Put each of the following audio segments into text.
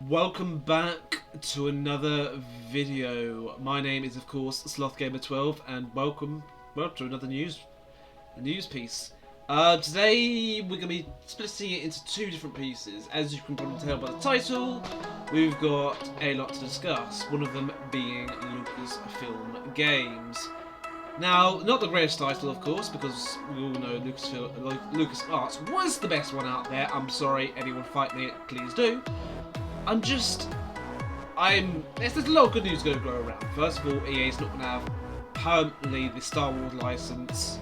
Welcome back to another video. My name is of course SlothGamer12 and welcome to another news piece. Today we're going to be splitting it into two different pieces. As you can probably tell by the title, we've got a lot to discuss, one of them being Lucasfilm games. Now, not the greatest title, of course, because we all know LucasArts was the best one out there. I'm sorry, anyone fight me, please do. There's a lot of good news going to go around. First of all, EA's not going to have permanently the Star Wars license.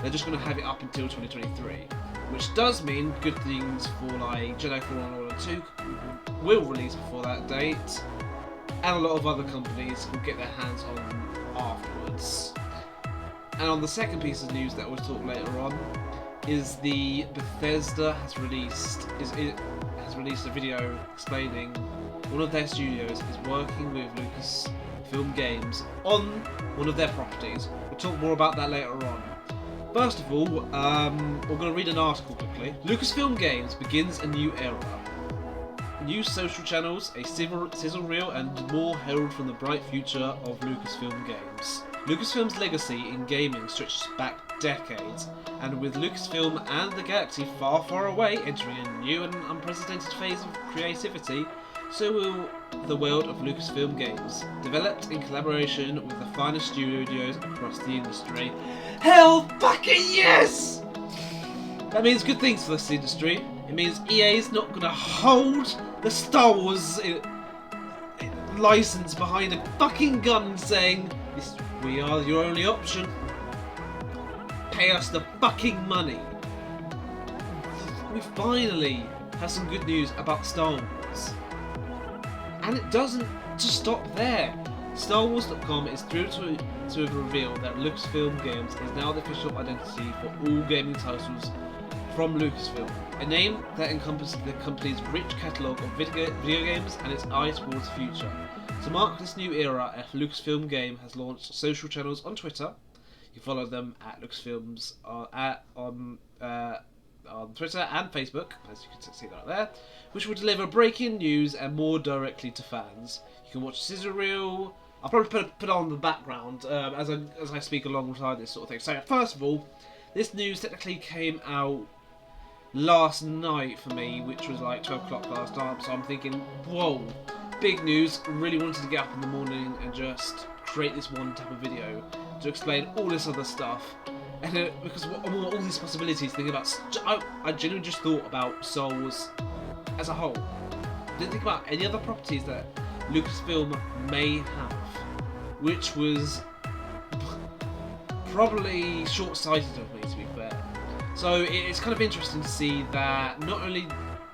They're just going to have it up until 2023, which does mean good things for like Jedi Fallen Order 2 will release before that date, and a lot of other companies will get their hands on afterwards. And on the second piece of news that we'll talk later on is the Bethesda has released a video explaining one of their studios is working with Lucasfilm Games on one of their properties. We'll talk more about that later on. First of all, we're going to read an article quickly. Lucasfilm Games begins a new era. New social channels, a sizzle reel, and more herald from the bright future of Lucasfilm Games. Lucasfilm's legacy in gaming stretches back decades, and with Lucasfilm and the galaxy far, far away entering a new and unprecedented phase of creativity, so will the world of Lucasfilm Games, developed in collaboration with the finest studios across the industry. Hell fucking yes! That means good things for this industry. It means EA's not going to hold the Star Wars license behind a fucking gun saying, we are your only option. Pay us the fucking money. We finally have some good news about Star Wars. And it doesn't just stop there. StarWars.com is thrilled to have revealed that Lucasfilm Games is now the official identity for all gaming titles from Lucasfilm, a name that encompasses the company's rich catalogue of video games and its eye towards the future. To mark this new era, a Lucasfilm game has launched social channels on Twitter. You follow them at Lucasfilms on Twitter and Facebook, as you can see that there, which will deliver breaking news and more directly to fans. You can watch Sizzle Reel. I'll probably put it on the background as I speak alongside this sort of thing. So first of all, this news technically came out last night for me, which was like 12 o'clock last night, so I'm thinking, whoa, big news. Really wanted to get up in the morning and just create this one type of video to explain all this other stuff. And because all these possibilities, thinking about, I genuinely just thought about Star Wars as a whole. Didn't think about any other properties that Lucasfilm may have, which was probably short-sighted of me, to be fair. So it's kind of interesting to see that not only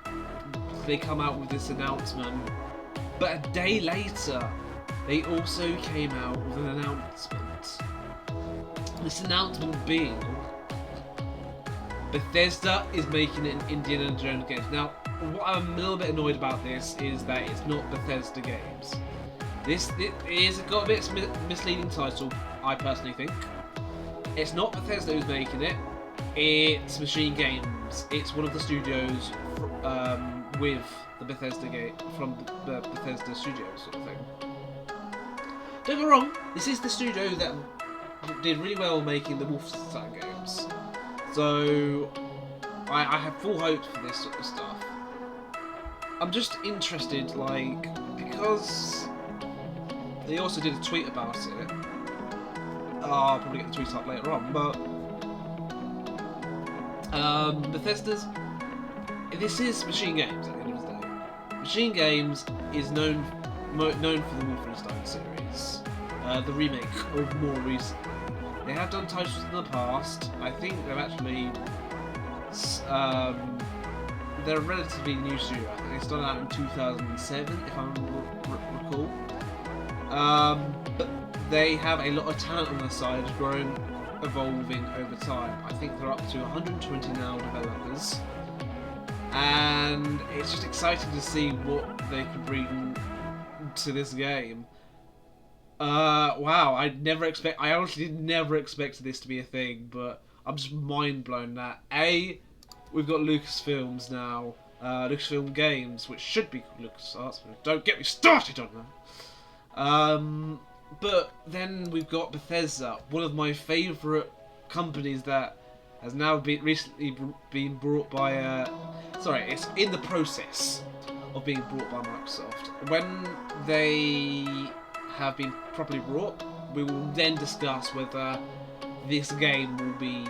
did they come out with this announcement, but a day later they also came out with an announcement. This announcement being Bethesda is making an Indiana Jones game. Now, what I'm a little bit annoyed about this is that it's not Bethesda Games. It is got a bit misleading title, I personally think. It's not Bethesda who's making it. It's Machine Games. It's one of the studios with the Bethesda game from the Bethesda Studios sort of thing. Don't get me wrong, this is the studio that did really well making the Wolfenstein games. So I have full hope for this sort of stuff. I'm just interested, because they also did a tweet about it. I'll probably get the tweet up later on, but Bethesda's. This is Machine Games at the end of the day. Machine Games is known for the Wolfenstein series, the remake, or more recently. They have done titles in the past. I think they've actually. They're a relatively new studio. I think they started out in 2007, if I recall. But they have a lot of talent on their side, growing, evolving over time. I think they're up to 120 now developers, and it's just exciting to see what they can bring to this game. Wow, I honestly never expected this to be a thing, but I'm just mind blown that we've got Lucasfilms now Lucasfilm Games, which should be called LucasArts. Don't get me started on that. But then we've got Bethesda, one of my favourite companies that has now recently been brought by. Sorry, it's in the process of being brought by Microsoft. When they have been properly brought, we will then discuss whether this game will be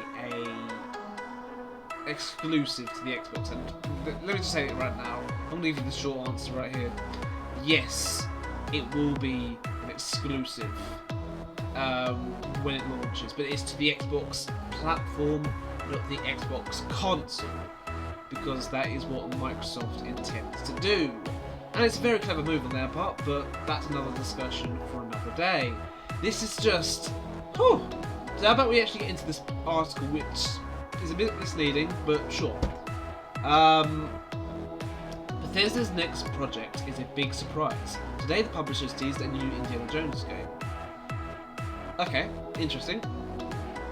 exclusive to the Xbox. And let me just say it right now. I'm going to leave you the short answer right here. Yes, it will be an exclusive when it launches, but it's to the Xbox platform, not the Xbox console, because that is what Microsoft intends to do. And it's a very clever move on their part, but that's another discussion for another day. This is just... Whew. So how about we actually get into this article, which is a bit misleading, but sure. Bethesda's next project is a big surprise. Today the publishers teased a new Indiana Jones game. Okay, interesting.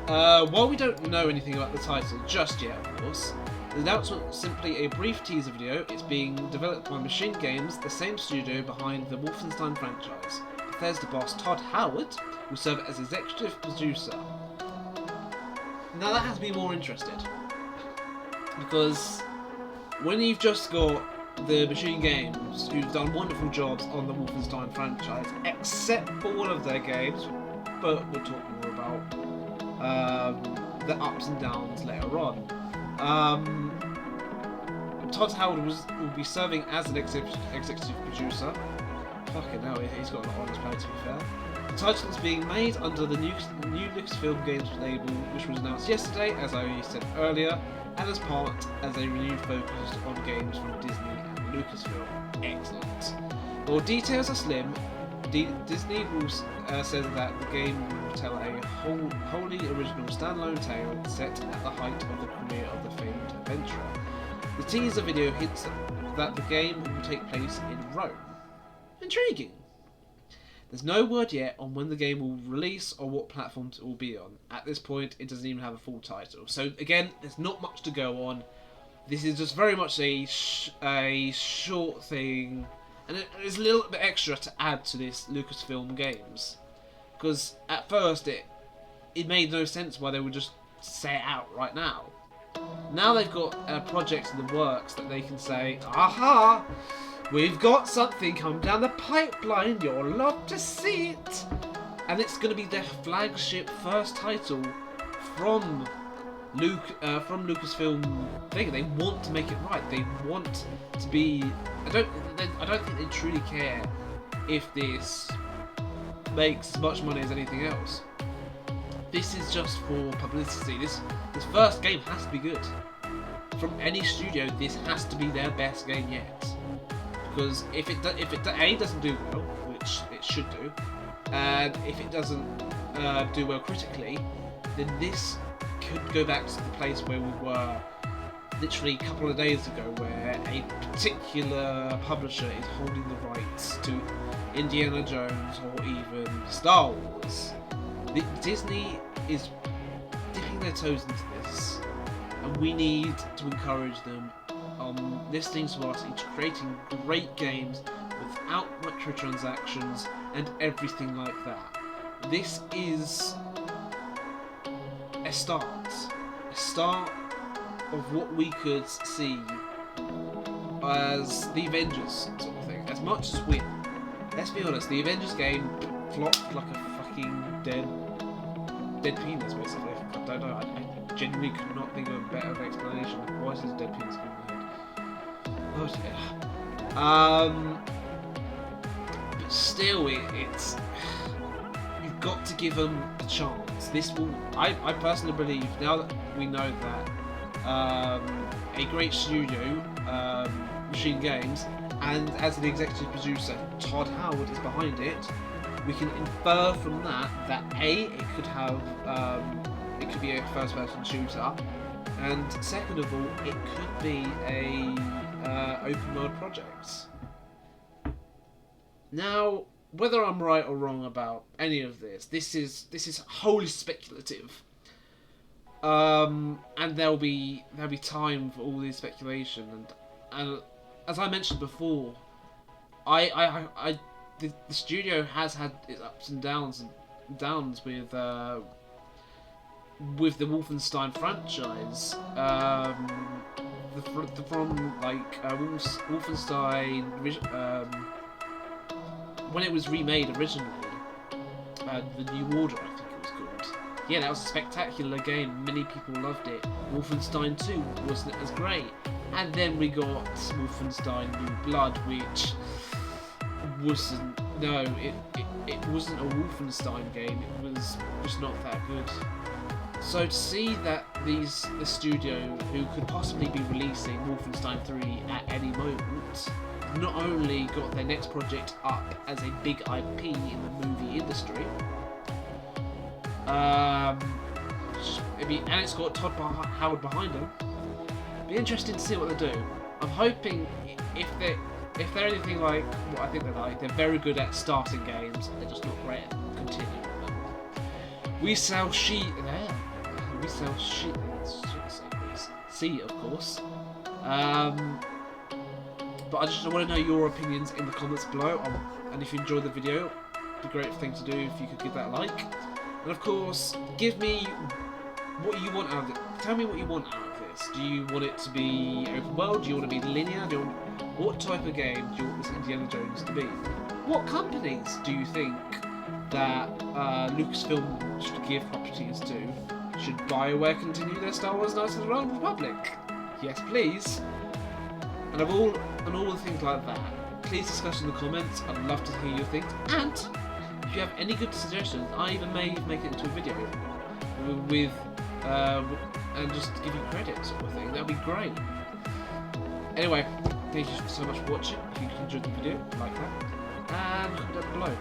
While we don't know anything about the title just yet, of course, the announcement was simply a brief teaser video. It's being developed by Machine Games, the same studio behind the Wolfenstein franchise. Bethesda boss Todd Howard will serve as executive producer. Now that has me more interested, because when you've just got the Machine Games, who've done wonderful jobs on the Wolfenstein franchise, except for one of their games, but we'll talk more about the ups and downs later on. Todd Howard will be serving as an executive producer. Fucking hell, he's got a lot on his plate, to be fair. The title is being made under the new Lucasfilm Games label, which was announced yesterday, as I said earlier, and as a renewed focus on games from Disney and Lucasfilm. Excellent. While details are slim, Disney says that the game will tell a wholly original standalone tale set at the height of the career of the famed adventurer. The teaser video hints that the game will take place in Rome. Intriguing. There's no word yet on when the game will release or what platforms it will be on. At this point, it doesn't even have a full title. So again, there's not much to go on. This is just very much a short thing, and there's a little bit extra to add to this Lucasfilm Games, because at first it made no sense why they would just say it out right now. Now they've got a project in the works that they can say, aha, we've got something coming down the pipeline, you'll love to see it. And it's going to be their flagship first title from Lucasfilm thing. They want to make it right. They want to be... I don't think they truly care if this makes as much money as anything else. This is just for publicity. This first game has to be good. From any studio, this has to be their best game yet. Because if it doesn't do well, which it should do, and if it doesn't do well critically, then this could go back to the place where we were literally a couple of days ago, where a particular publisher is holding the rights to Indiana Jones or even Star Wars. Disney is dipping their toes into this, and we need to encourage them on listening to us into creating great games without microtransactions and everything like that. This is a start of what we could see as the Avengers sort of thing. As much as let's be honest, the Avengers game flopped like a fucking dead penis, basically. I don't know, I genuinely could not think of a better explanation. Why is this dead penis going on my head? Oh dear. But still, it's... You've got to give them a chance. This will... I personally believe, now that we know that a great studio, Machine Games, and as an executive producer, Todd Howard is behind it, we can infer from that A, it could have, it could be a first-person shooter, and second of all, it could be a open-world project. Now, whether I'm right or wrong about any of this is wholly speculative, and there'll be time for all this speculation, and and as I mentioned before, the studio has had its ups and downs with the Wolfenstein franchise. From like Wolfenstein when it was remade originally, the New Order, I think it was called. Yeah, that was a spectacular game. Many people loved it. Wolfenstein 2 wasn't as great, and then we got Wolfenstein New Blood, which wasn't. No, it wasn't a Wolfenstein game. It was just not that good. So to see that the studio, who could possibly be releasing Wolfenstein 3 at any moment, not only got their next project up as a big IP in the movie industry, and it's got Todd Howard behind them. Be interesting to see what they do. I'm hoping if they're anything like what I think they're like, they're very good at starting games. They're just not great at continuing them. We sell sheet there. We sell shit. C, of course. But I just want to know your opinions in the comments below. And if you enjoyed the video, it'd be a great thing to do if you could give that a like. And of course, give me what you want out of it. Tell me what you want out of this. Do you want it to be open world? Do you want it to be linear? What type of game do you want this Indiana Jones to be? What companies do you think that Lucasfilm should give properties to? Should BioWare continue their Star Wars Knights of the Old Republic? Yes, please. And all the things like that, please discuss in the comments. I'd love to hear your things. And if you have any good suggestions, I even may make it into a video with and just give you credit sort of thing. That'd be great. Anyway, thank you so much for watching. If you enjoyed the video, like that, and comment down below.